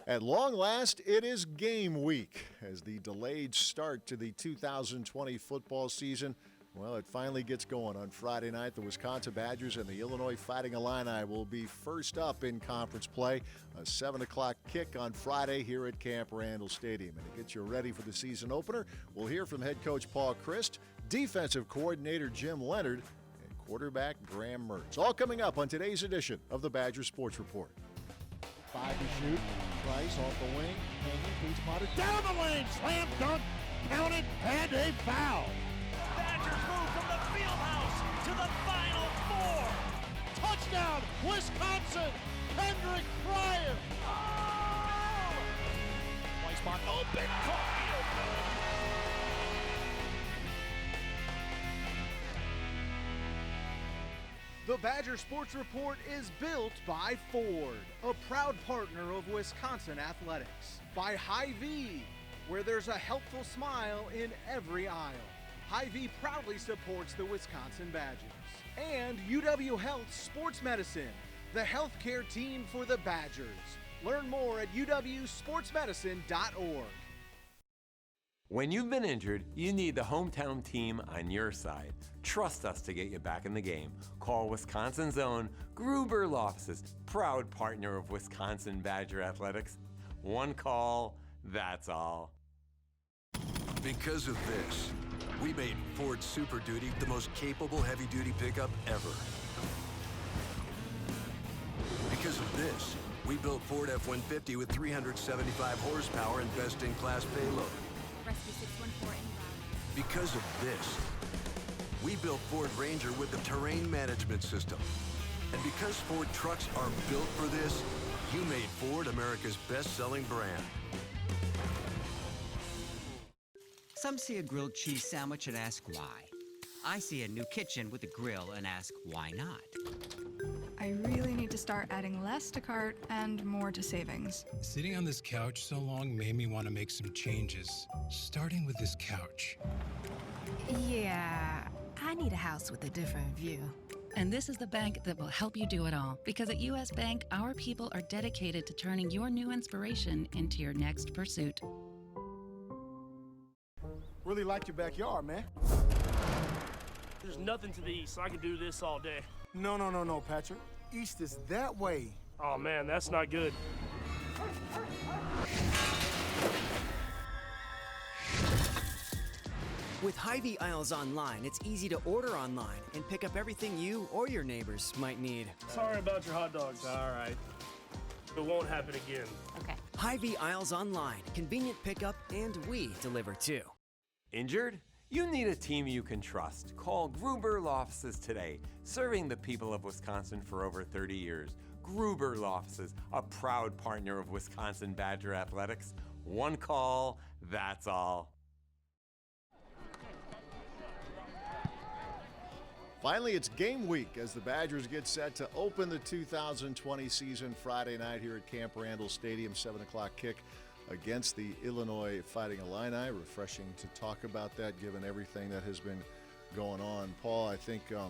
At long last, it is game week as the delayed start to the 2020 football season. Well, it finally gets going on Friday night. The Wisconsin Badgers and the Illinois Fighting Illini will be first up in conference play. A 7 o'clock kick on Friday here at Camp Randall Stadium. And to get you ready for the season opener, we'll hear from head coach Paul Chryst, defensive coordinator Jim Leonhard, and quarterback Graham Mertz. All coming up on today's edition of the Badger Sports Report. 5 to shoot. Price off the wing. Hanging. He's spotted. Down the lane. Slam dunk. Count it. And a foul. Badgers move from the field house to the Final Four. Touchdown, Wisconsin. Kendrick Pryor. Oh! White spot open. The Badger Sports Report is built by Ford, a proud partner of Wisconsin athletics. By Hy-Vee, where there's a helpful smile in every aisle. Hy-Vee proudly supports the Wisconsin Badgers. And UW Health Sports Medicine, the healthcare team for the Badgers. Learn more at uwsportsmedicine.org. When you've been injured, you need the hometown team on your side. Trust us to get you back in the game. Call Wisconsin's own Gruber Law Offices, proud partner of Wisconsin Badger Athletics. One call, that's all. Because of this, we made Ford Super Duty the most capable heavy-duty pickup ever. Because of this, we built Ford F-150 with 375 horsepower and best-in-class payload. Rescue 614 en route. Because of this, we built Ford Ranger with the terrain management system. And because Ford trucks are built for this, you made Ford America's best-selling brand. Some see a grilled cheese sandwich and ask why. I see a new kitchen with a grill and ask why not. I really need to start adding less to cart and more to savings. Sitting on this couch so long made me want to make some changes, starting with this couch. Yeah, I need a house with a different view. And this is the bank that will help you do it all. Because at U.S. Bank, our people are dedicated to turning your new inspiration into your next pursuit. Really like your backyard, man. There's nothing to the east. I can do this all day. No, Patrick. East is that way. Oh, man, that's not good. With Hy-Vee Aisles Online, it's easy to order online and pick up everything you or your neighbors might need. Sorry about your hot dogs. All right. It won't happen again. Okay. Hy-Vee Aisles Online, convenient pickup, and we deliver too. Injured? You need a team you can trust. Call Gruber Law Offices today, serving the people of Wisconsin for over 30 years. Gruber Law Offices, a proud partner of Wisconsin Badger Athletics. One call, that's all. Finally, it's game week as the Badgers get set to open the 2020 season Friday night here at Camp Randall Stadium, 7 o'clock kick against the Illinois Fighting Illini. Refreshing to talk about that given everything that has been going on. Paul, I think, I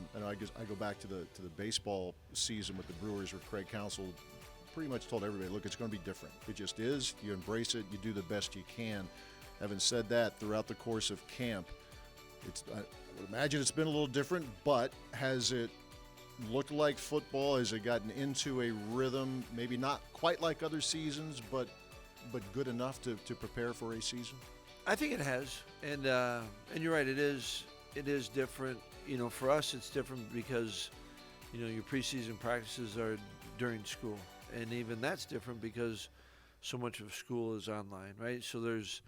go back to the baseball season with the Brewers where Craig Counsell pretty much told everybody, look, it's going to be different. It just is. You embrace it. You do the best you can. Having said that, throughout the course of camp, I would imagine it's been a little different, but has it looked like football? Has it gotten into a rhythm, maybe not quite like other seasons, but good enough to prepare for a season? I think it has, and you're right. It is different. You know, for us, it's different because, you know, your preseason practices are during school, and even that's different because so much of school is online, right? So there's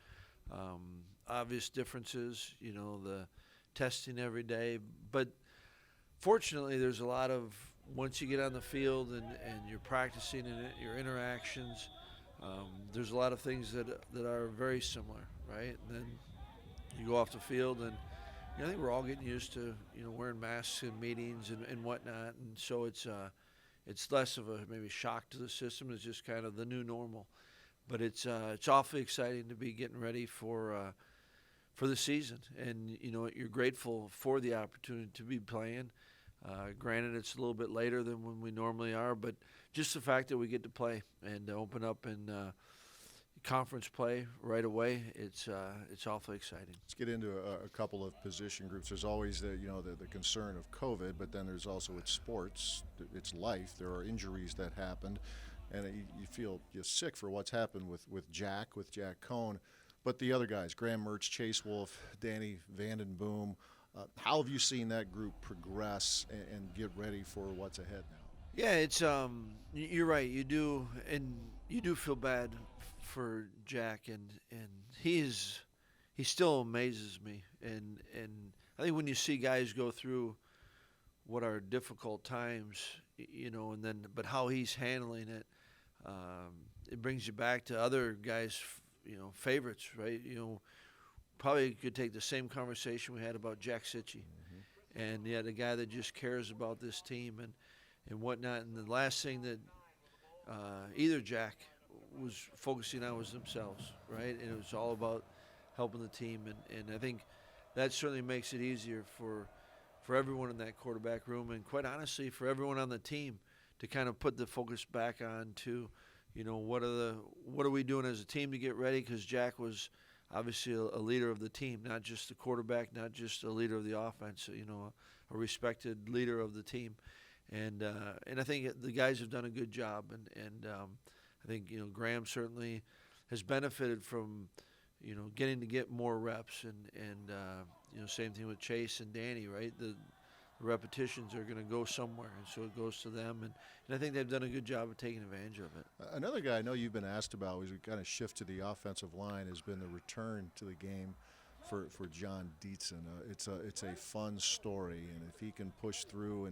obvious differences. You know, the testing every day, but fortunately, there's a lot of once you get on the field and you're practicing and your interactions. There's a lot of things that are very similar, right? And then you go off the field, and I think we're all getting used to wearing masks in meetings and whatnot, and so it's less of a maybe shock to the system. It's just kind of the new normal, but it's awfully exciting to be getting ready for the season, and you're grateful for the opportunity to be playing. Granted, it's a little bit later than when we normally are, but just the fact that we get to play and open up and conference play right away. It's awfully exciting. Let's get into a couple of position groups. There's always the concern of COVID, but then there's also it's sports, it's life. There are injuries that happened, and you feel just sick for what's happened with Jack Cohn. But the other guys, Graham Mertz, Chase Wolf, Danny Vandenboom, how have you seen that group progress and get ready for what's ahead now? Yeah, it's you're right. You do feel bad for Jack, and he still amazes me. And I think when you see guys go through what are difficult times, but how he's handling it, it brings you back to other guys, favorites, right? Probably could take the same conversation we had about Jack Sitchie, and yet a guy that just cares about this team and whatnot. And the last thing that either Jack was focusing on was themselves, right? And it was all about helping the team, and I think that certainly makes it easier for everyone in that quarterback room, and quite honestly for everyone on the team to kind of put the focus back on to, what are we doing as a team to get ready, because Jack was obviously a leader of the team, not just the quarterback, not just a leader of the offense, a respected leader of the team. And I think the guys have done a good job, and I think Graham certainly has benefited from getting to get more reps, and same thing with Chase and Danny, right? The repetitions are going to go somewhere, and so it goes to them, and I think they've done a good job of taking advantage of it. Another guy I know you've been asked about, as we kind of shift to the offensive line, has been the return to the game for John Dietzen. It's a fun story, and if he can push through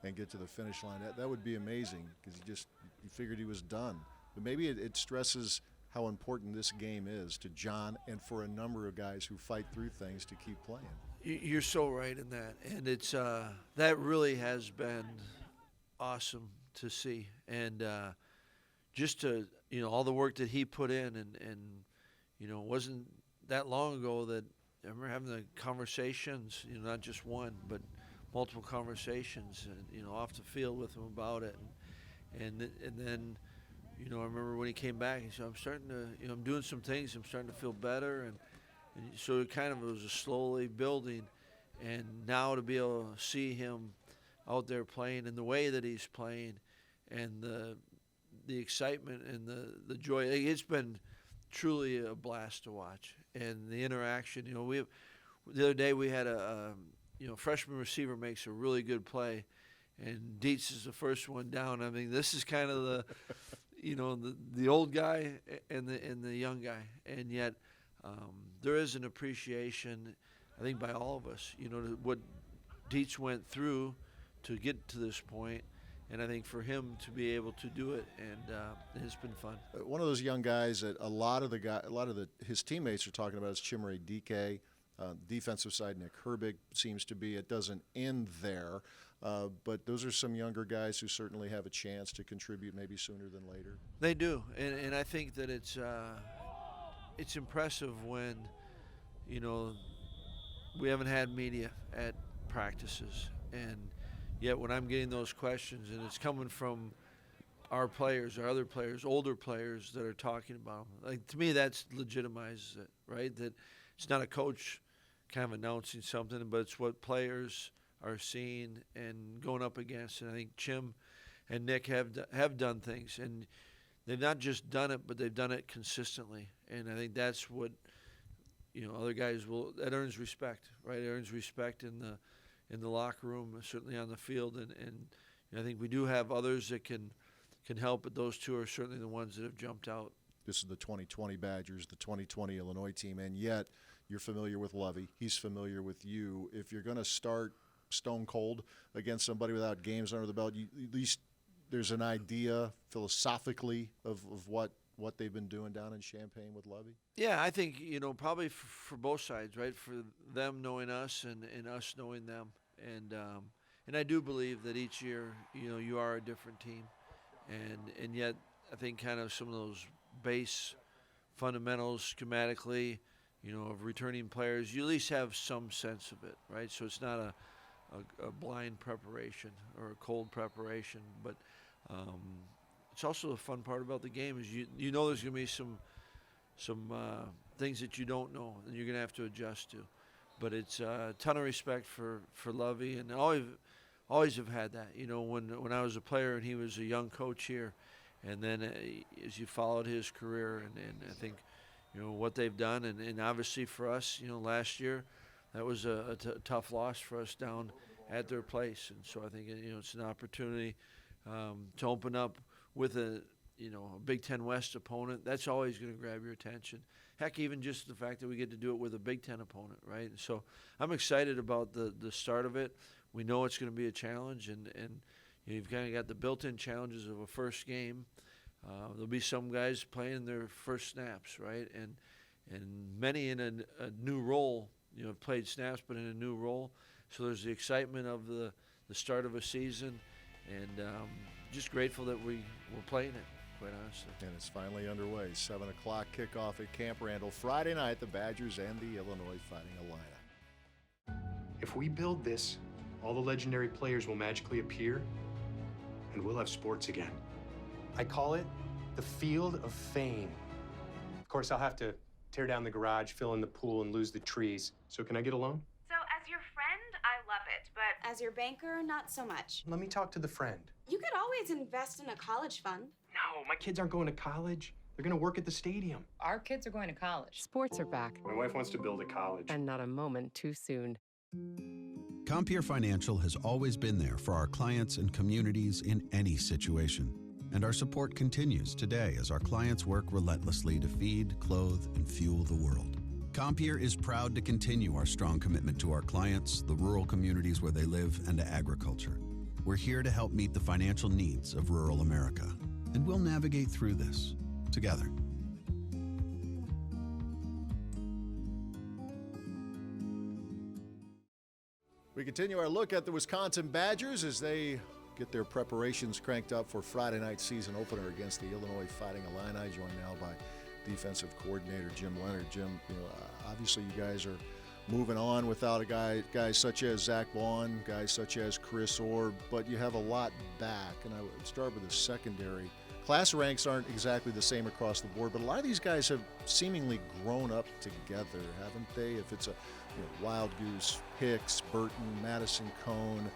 and get to the finish line, that would be amazing, because you figured he was done. But maybe it stresses how important this game is to John and for a number of guys who fight through things to keep playing. You're so right in that, and it's that really has been awesome to see, and just to all the work that he put in, and it wasn't that long ago that I remember having the conversations, not just one but multiple conversations, and off the field with him about it, and then I remember when he came back, he said, I'm starting to I'm doing some things, I'm starting to feel better, and so it kind of was slowly building, and now to be able to see him out there playing in the way that he's playing, and the excitement and the joy, it's been truly a blast to watch, and the interaction. The other day we had a freshman receiver makes a really good play, and Dietz is the first one down. I mean, this is kind of the the old guy and the young guy, and yet there is an appreciation, I think, by all of us, what Dietz went through to get to this point, and I think for him to be able to do it, and it's been fun. One of those young guys that a lot of his teammates are talking about is Chimere Dike. Defensive side, Nick Herbig seems to be. It doesn't end there, but those are some younger guys who certainly have a chance to contribute maybe sooner than later. They do, and I think that it's impressive when we haven't had media at practices, and yet when I'm getting those questions, and it's coming from our players, our other players, older players that are talking about them, like, to me that's legitimizes it, right? That it's not a coach kind of announcing something, but it's what players are seeing and going up against. And I think Chim and Nick have done things, and they've not just done it, but they've done it consistently. And I think that's what other guys that earns respect, right? It earns respect in the locker room, certainly on the field, and I think we do have others that can help, but those two are certainly the ones that have jumped out. This is the 2020 Badgers, the 2020 Illinois team, and yet you're familiar with Lovie. He's familiar with you. If you're going to start stone cold against somebody without games under the belt, at least there's an idea philosophically of what they've been doing down in Champaign with Lovie? Yeah, I think, probably for both sides, right? For them knowing us and us knowing them. And I do believe that each year, you are a different team. And yet I think kind of some of those base fundamentals schematically, of returning players, you at least have some sense of it, right? So it's not a blind preparation or a cold preparation, but it's also the fun part about the game is there's going to be some things that you don't know and you're going to have to adjust to. But it's a ton of respect for Lovey, and always have had that. You know, when I was a player and he was a young coach here, and then as you followed his career, and I think, you know, what they've done, and obviously for us, you know, last year, that was a tough loss for us down at their place. And so I think, you know, it's an opportunity to open up with a Big Ten West opponent. That's always going to grab your attention. Heck, even just the fact that we get to do it with a Big Ten opponent, right? And so I'm excited about the start of it. We know it's going to be a challenge, and you know, you've kind of got the built-in challenges of a first game. There'll be some guys playing their first snaps, right? And many in a new role, you know, have played snaps, but in a new role. So there's the excitement of the start of a season, and just grateful that we're playing it, quite honestly. And it's finally underway. 7 o'clock kickoff at Camp Randall. Friday night, the Badgers and the Illinois Fighting Illini. If we build this, all the legendary players will magically appear, and we'll have sports again. I call it the Field of Fame. Of course, I'll have to tear down the garage, fill in the pool, and lose the trees. So can I get a loan? So as your friend, I love it, but as your banker, not so much. Let me talk to the friend. You could always invest in a college fund. No, my kids aren't going to college. They're going to work at the stadium. Our kids are going to college. Sports are back. My wife wants to build a college. And not a moment too soon. Compeer Financial has always been there for our clients and communities in any situation. And our support continues today as our clients work relentlessly to feed, clothe, and fuel the world. Compeer is proud to continue our strong commitment to our clients, the rural communities where they live, and to agriculture. We're here to help meet the financial needs of rural America. And we'll navigate through this together. We continue our look at the Wisconsin Badgers as they get their preparations cranked up for Friday night season opener against the Illinois Fighting Illini, joined now by defensive coordinator Jim Leonhard. Jim, you know, obviously you guys are moving on without guys such as Zach Vaughn, guys such as Chris Orr, but you have a lot back. And I would start with the secondary. Class ranks aren't exactly the same across the board, but a lot of these guys have seemingly grown up together, haven't they? If it's Wild Goose, Hicks, Burton, Madison Cone.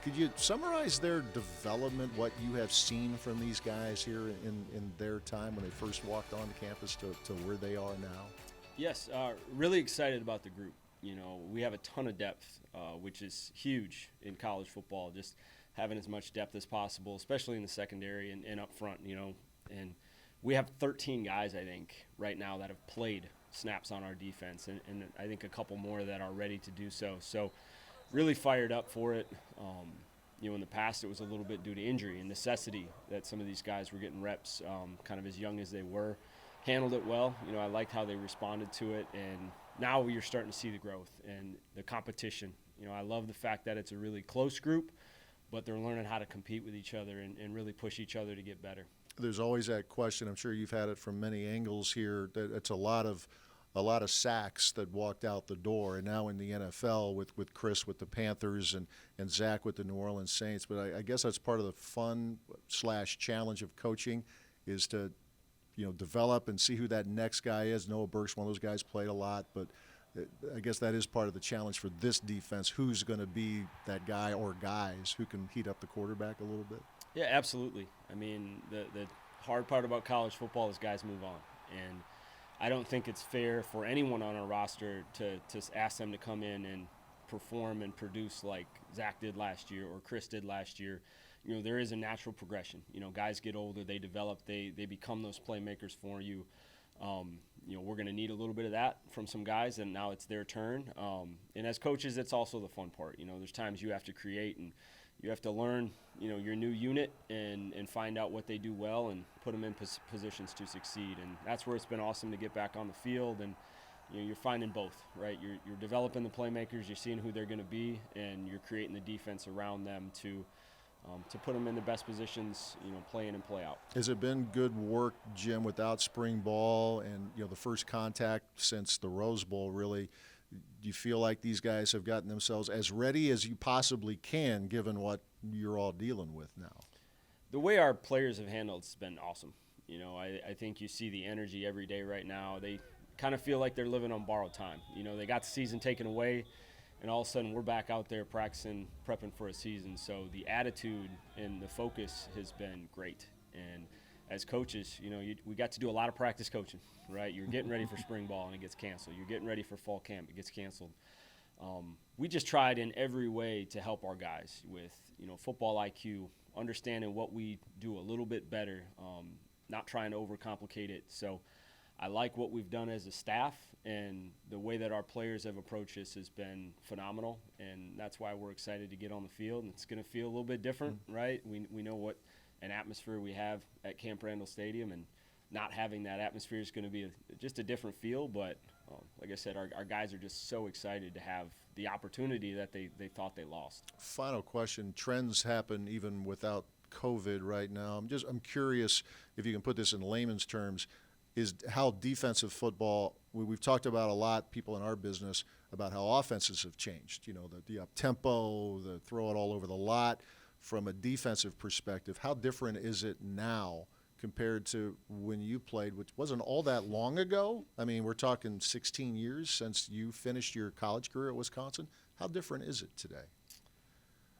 Could you summarize their development, what you have seen from these guys here in their time when they first walked onto campus to where they are now? Yes, really excited about the group. You know, we have a ton of depth, which is huge in college football, just having as much depth as possible, especially in the secondary and up front, you know. And we have 13 guys, I think, right now that have played snaps on our defense, and I think a couple more that are ready to do so. So really fired up for it. You know, in the past it was a little bit due to injury and necessity that some of these guys were getting reps kind of as young as they were. Handled it well. You know, I liked how they responded to it, and now you're starting to see the growth and the competition. You know, I love the fact that it's a really close group, but they're learning how to compete with each other and really push each other to get better. There's always that question. I'm sure you've had it from many angles here. That it's a lot of sacks that walked out the door, and now in the NFL with Chris with the Panthers and Zach with the New Orleans Saints. But I guess that's part of the fun/challenge of coaching, is to develop and see who that next guy is. Noah Burke's one of those guys, played a lot, but I guess that is part of the challenge for this defense. Who's going to be that guy or guys who can heat up the quarterback a little bit? Yeah, absolutely. I mean, the hard part about college football is guys move on, and I don't think it's fair for anyone on our roster to ask them to come in and perform and produce like Zach did last year or Chris did last year. You know, there is a natural progression. You know, guys get older, they develop, they become those playmakers for you. You know, we're going to need a little bit of that from some guys, and now it's their turn. And as coaches, it's also the fun part. You know, there's times you have to create and you have to learn, your new unit and find out what they do well and put them in positions to succeed. And that's where it's been awesome to get back on the field. And, you're finding both, right? You're developing the playmakers, you're seeing who they're going to be, and you're creating the defense around them to put them in the best positions, play in and play out. Has it been good work, Jim, without spring ball and, the first contact since the Rose Bowl, really? Do you feel like these guys have gotten themselves as ready as you possibly can, given what you're all dealing with now? The way our players have handled it's been awesome. You know, I think you see the energy every day right now. They kind of feel like they're living on borrowed time. You know, they got the season taken away, and all of a sudden we're back out there practicing, prepping for a season. So the attitude and the focus has been great. And as coaches, you know, we got to do a lot of practice coaching, right? You're getting ready for spring ball and it gets canceled. You're getting ready for fall camp, it gets canceled. We just tried in every way to help our guys with, you know, football IQ, understanding what we do a little bit better, not trying to overcomplicate it. So I like what we've done as a staff, and the way that our players have approached this has been phenomenal, and that's why we're excited to get on the field. And it's going to feel a little bit different, right? We know what an atmosphere we have at Camp Randall Stadium, and not having that atmosphere is going to be just a different feel. But like I said, our guys are just so excited to have the opportunity that they thought they lost. Final question. Trends happen even without COVID right now. I'm curious if you can put this in layman's terms, is how defensive football, we've talked about a lot, people in our business, about how offenses have changed. You know, the up-tempo, the throw it all over the lot. From a defensive perspective, how different is it now compared to when you played, which wasn't all that long ago? I mean, we're talking 16 years since you finished your college career at Wisconsin. How different is it today?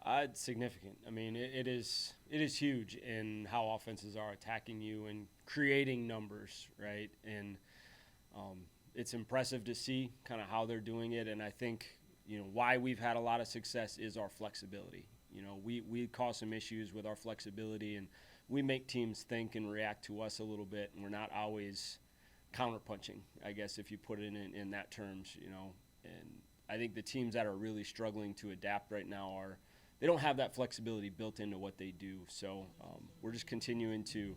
It's significant. I mean, it is huge in how offenses are attacking you and creating numbers, right? And it's impressive to see kind of how they're doing it. And I think, you know, why we've had a lot of success is our flexibility. You know, we cause some issues with our flexibility, and we make teams think and react to us a little bit, and we're not always counterpunching, I guess, if you put it in that terms, you know. And I think the teams that are really struggling to adapt right now they don't have that flexibility built into what they do. So we're just continuing to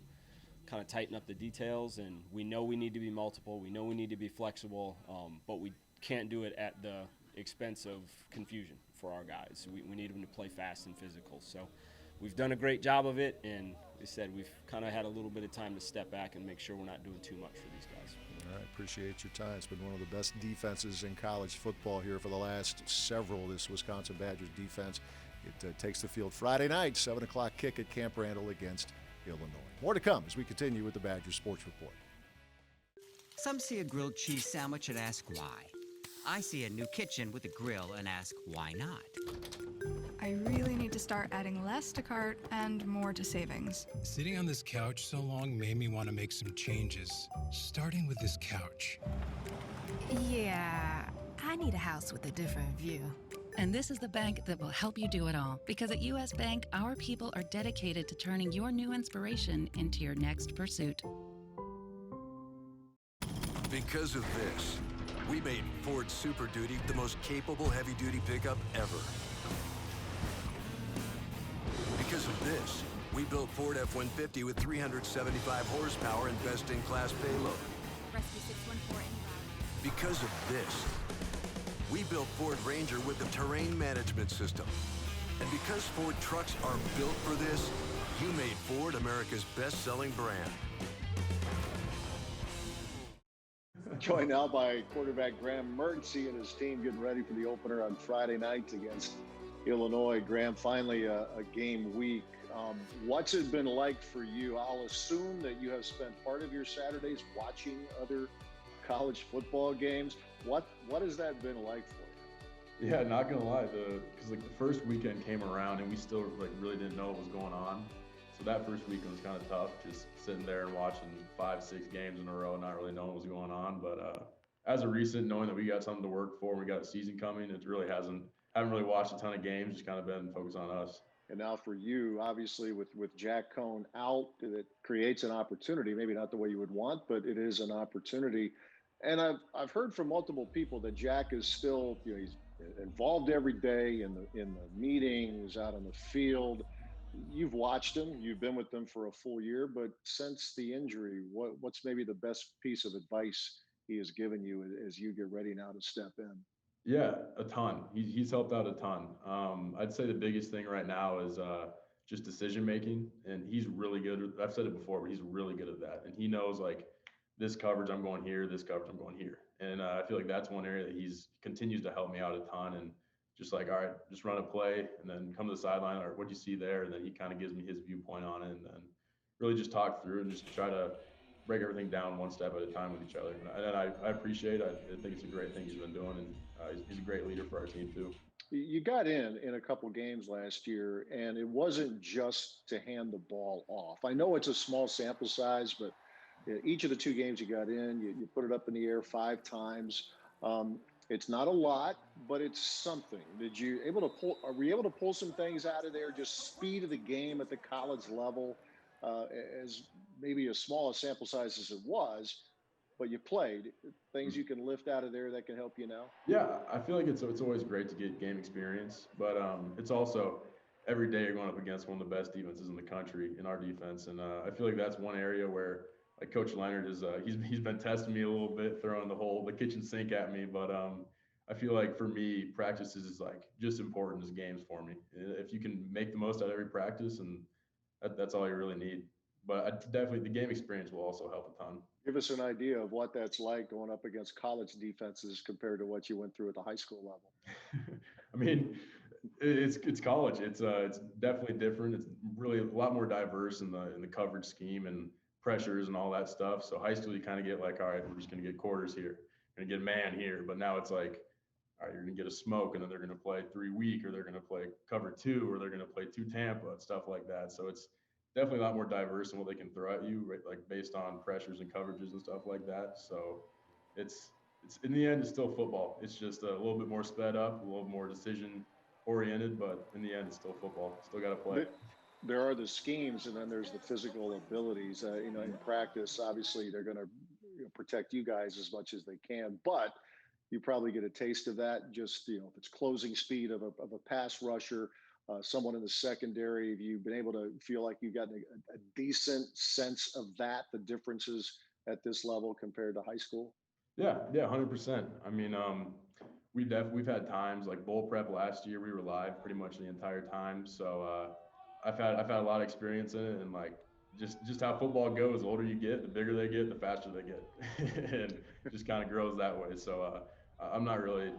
kind of tighten up the details, and we know we need to be multiple. We know we need to be flexible, but we can't do it at the expense of confusion for our guys. We need them to play fast and physical. So we've done a great job of it, and like I said, we've kind of had a little bit of time to step back and make sure we're not doing too much for these guys. All right, appreciate your time. It's been one of the best defenses in college football here for the last several, this Wisconsin Badgers defense. It takes the field Friday night, 7 o'clock kick at Camp Randall against Illinois. More to come as we continue with the Badgers Sports Report. Some see a grilled cheese sandwich and ask why. I see a new kitchen with a grill and ask why not. I really need to start adding less to cart and more to savings. Sitting on this couch so long made me want to make some changes, starting with this couch. Yeah, I need a house with a different view. And this is the bank that will help you do it all. Because at U.S. Bank, our people are dedicated to turning your new inspiration into your next pursuit. Because of this, we made Ford Super Duty the most capable heavy-duty pickup ever. Because of this, we built Ford F-150 with 375 horsepower and best-in-class payload. Rescue 614 en route. Because of this, we built Ford Ranger with the terrain management system. And because Ford trucks are built for this, you made Ford America's best-selling brand. Joined now by quarterback Graham Mertz. He and his team getting ready for the opener on Friday night against Illinois. Graham, finally a game week. What's it been like for you? I'll assume that you have spent part of your Saturdays watching other college football games. What has that been like for you? Yeah, not gonna lie, because the first weekend came around and we still really didn't know what was going on. So that first weekend was kind of tough, just sitting there and watching 5-6 games in a row, not really knowing what was going on. But as of recent, knowing that we got something to work for, we got a season coming, it really haven't really watched a ton of games, just kind of been focused on us. And now for you, obviously with Jack Cohn out, it creates an opportunity, maybe not the way you would want, but it is an opportunity. And I've heard from multiple people that Jack is still, he's involved every day in the meetings, out on the field. You've watched him, you've been with them for a full year, but since the injury, what's maybe the best piece of advice he has given you as you get ready now to step in? Yeah, a ton. He's helped out a ton. I'd say the biggest thing right now is just decision making, and he's really good. I've said it before, but he's really good at that. And he knows this coverage I'm going here, this coverage I'm going here. And I feel like that's one area that he's continues to help me out a ton. And just all right, just run a play and then come to the sideline, or what do you see there? And then he kind of gives me his viewpoint on it. And then really just talk through and just try to break everything down one step at a time with each other. And I appreciate it. I think it's a great thing he's been doing, and he's a great leader for our team too. You got in a couple games last year, and it wasn't just to hand the ball off. I know it's a small sample size, but each of the 2 games you got in, you put it up in the air 5 times. It's not a lot, but it's something. Are we able to pull some things out of there? Just speed of the game at the college level, as maybe as small a sample size as it was, but you played. Things you can lift out of there that can help you now? Yeah, I feel like it's always great to get game experience, but it's also every day you're going up against one of the best defenses in the country in our defense, and I feel like that's one area where like Coach Leonhard is he's been testing me a little bit, throwing the kitchen sink at me, but I feel like for me, practices is like just important as games for me. If you can make the most out of every practice, and that's all you really need. But definitely the game experience will also help a ton. Give us an idea of what that's like going up against college defenses compared to what you went through at the high school level. I mean, it's college. It's definitely different. It's really a lot more diverse in the coverage scheme and pressures and all that stuff. So high school, you kind of get like, all right, we're just going to get quarters here, going to get man here. But now it's like, all right, you're going to get a smoke, and then they're going to play 3 weak, or they're going to play cover 2, or they're going to play 2 Tampa and stuff like that. So it's definitely a lot more diverse in what they can throw at you, right? Like based on pressures and coverages and stuff like that. So it's in the end, it's still football. It's just a little bit more sped up, a little more decision oriented, but in the end, it's still football. Still got to play. There are the schemes, and then there's the physical abilities. In practice, obviously they're going to protect you guys as much as they can, but you probably get a taste of that. Just if it's closing speed of a pass rusher, someone in the secondary. Have you been able to feel like you've gotten a decent sense of that? The differences at this level compared to high school? Yeah, 100%. I mean, we've had times like bowl prep last year. We were live pretty much the entire time, so I've had a lot of experience in it, and like just how football goes. The older you get, the bigger they get, the faster they get, and it just kind of grows that way. So I'm not really.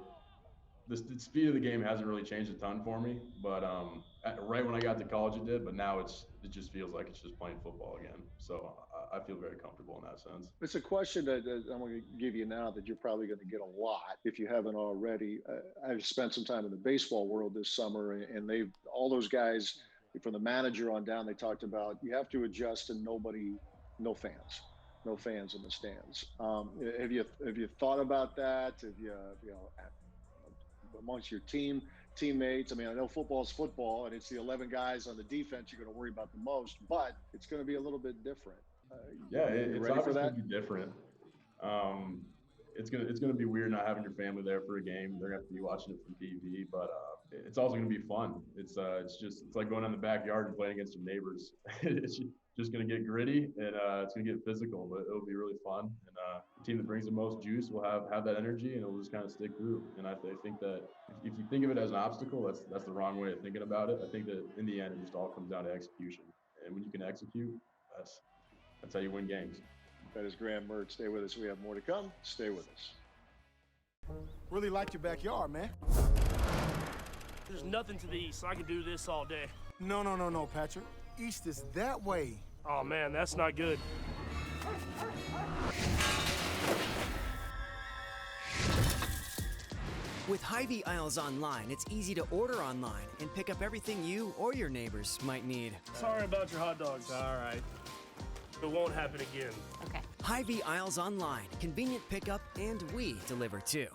The speed of the game hasn't really changed a ton for me, but right when I got to college it did, but now it just feels like it's just playing football again. So I feel very comfortable in that sense. It's a question that I'm going to give you now that you're probably going to get a lot if you haven't already. I've spent some time in the baseball world this summer, and all those guys from the manager on down, they talked about you have to adjust to no fans in the stands. Have you thought about that? Have you amongst your teammates? I mean, I know football's football, and it's the 11 guys on the defense you're going to worry about the most, but it's going to be a little bit different. It's obviously going to be different. It's gonna be weird not having your family there for a game. They're going to have to be watching it from TV, but it's also going to be fun. It's like going in the backyard and playing against your neighbors. It's just going to get gritty, and it's going to get physical, but it'll be really fun. And the team that brings the most juice will have that energy, and it'll just kind of stick through. And I think that if you think of it as an obstacle, that's the wrong way of thinking about it. I think that in the end, it just all comes down to execution. And when you can execute, that's how you win games. That is Graham Mertz. Stay with us. We have more to come. Stay with us. Really like your backyard, man. There's nothing to the east, so I can do this all day. No, Patrick. East is that way. Oh, man, that's not good. With Hy-Vee aisles online, it's easy to order online and pick up everything you or your neighbors might need. Sorry about your hot dogs. All right. It won't happen again. Okay. Hy-Vee aisles online, convenient pickup, and we deliver too.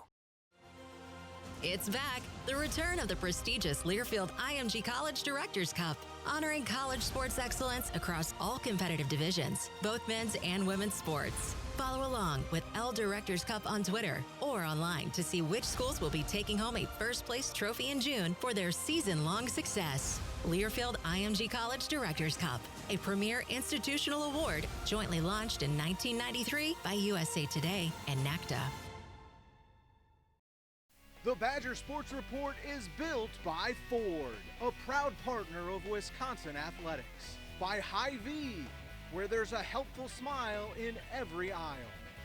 It's back. The return of the prestigious Learfield IMG College Directors Cup, honoring college sports excellence across all competitive divisions, both men's and women's sports. Follow along with L Directors Cup on Twitter or online to see which schools will be taking home a first place trophy in June for their season-long success. Learfield IMG College Directors Cup, a premier institutional award jointly launched in 1993 by USA Today and NACDA. The Badger Sports Report is built by Ford, a proud partner of Wisconsin Athletics. By Hy-Vee, where there's a helpful smile in every aisle.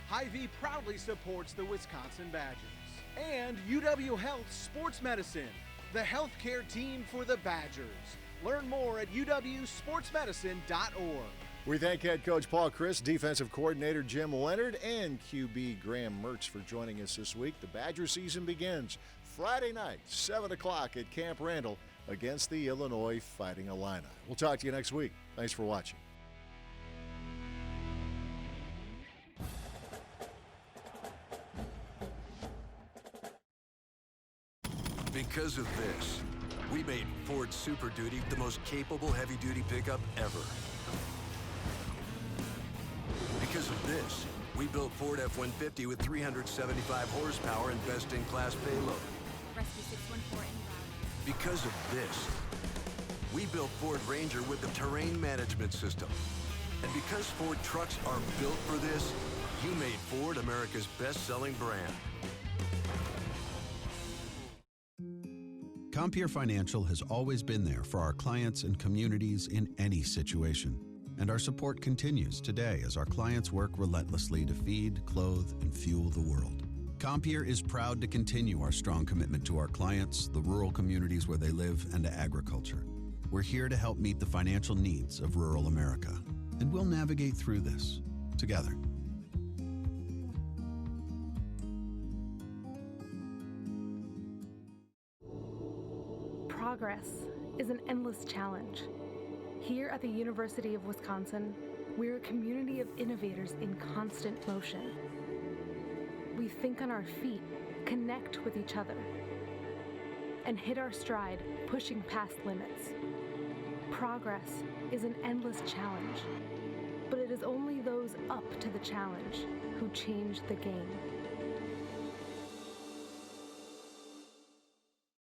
Hy-Vee proudly supports the Wisconsin Badgers. And UW Health Sports Medicine, the healthcare team for the Badgers. Learn more at uwsportsmedicine.org. We thank head coach Paul Chryst, defensive coordinator Jim Leonhard, and QB Graham Mertz for joining us this week. The Badger season begins Friday night, 7 o'clock at Camp Randall against the Illinois Fighting Illini. We'll talk to you next week. Thanks for watching. Because of this, we made Ford Super Duty the most capable heavy-duty pickup ever. Because of this, we built Ford F-150 with 375 horsepower and best-in-class payload. Rescue 614 en route. Because of this, we built Ford Ranger with the terrain management system. And because Ford trucks are built for this, you made Ford America's best-selling brand. Compeer Financial has always been there for our clients and communities in any situation. And our support continues today as our clients work relentlessly to feed, clothe, and fuel the world. Compeer is proud to continue our strong commitment to our clients, the rural communities where they live, and to agriculture. We're here to help meet the financial needs of rural America. And we'll navigate through this together. Progress is an endless challenge. Here at the University of Wisconsin, we're a community of innovators in constant motion. We think on our feet, connect with each other, and hit our stride, pushing past limits. Progress is an endless challenge, but it is only those up to the challenge who change the game.